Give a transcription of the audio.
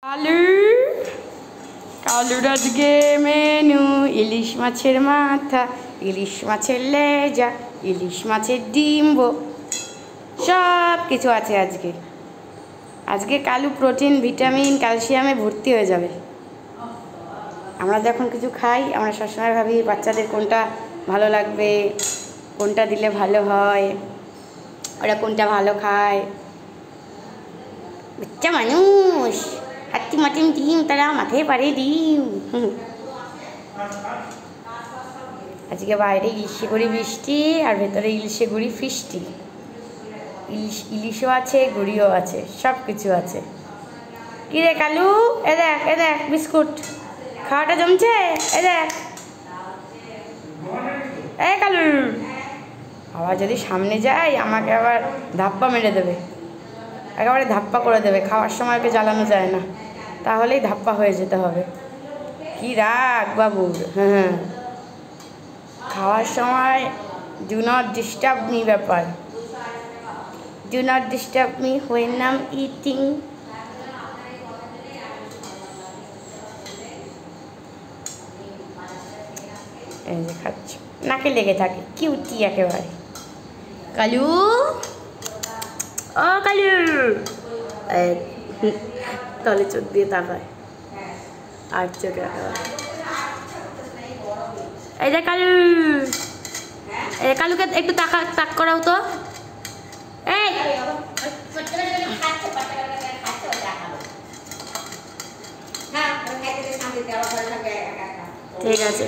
কালু কালুর আজকে মেনু ইলিশ মাছের মাথা, ইলিশ মাছের লেজা, ইলিশ মাছের ডিম্বো, সব কিছু আছে আজকে। আজকে কালু প্রোটিন, ভিটামিন, ক্যালসিয়ামে ভর্তি হয়ে যাবে। আমরা যখন কিছু খাই আমরা সবসময় ভাবি বাচ্চাদের কোনটা ভালো লাগবে, কোনটা দিলে ভালো হয়, ওরা কোনটা ভালো খায়। বাচ্চা মানুষ হাতি মাটিম ডিম, তারা মাথায় পারে ডিম। আজকে বাইরে ইলিশে গুড়ি বৃষ্টি আর ভেতরে ইলিশে গুড়ি ফিষ্টি। ইলিশও আছে, গুড়িও আছে, সব কিছু আছে। কি রে কালু, এ দেখ বিস্কুট খাওয়াটা জমছে। এ দেখ এ কালু, আবার যদি সামনে যাই আমাকে আবার ধাপ্পা মেরে দেবে, একেবারে ধাপ্পা করে দেবে। খাওয়ার সময় ওকে জ্বালানো যায় না, তাহলেই ধাপ্পা হয়ে যেতে হবে। কি রাগ বাবুর। হ্যাঁ, খাওয়ার সময় ডু নট ডিস্টার্ব মি ব্যাপার। Do not disturb me when I am eating. এই যে খাচ্ছি, নাকে লেগে থাকে, কিউটি একেবারে। কালু, ও কালু, তলে চোখ দিয়ে তাকায় আর চোখে একেবারে। এই যে কালু, কালুকে একটু তাক করাও তো। এই ঠিক আছে।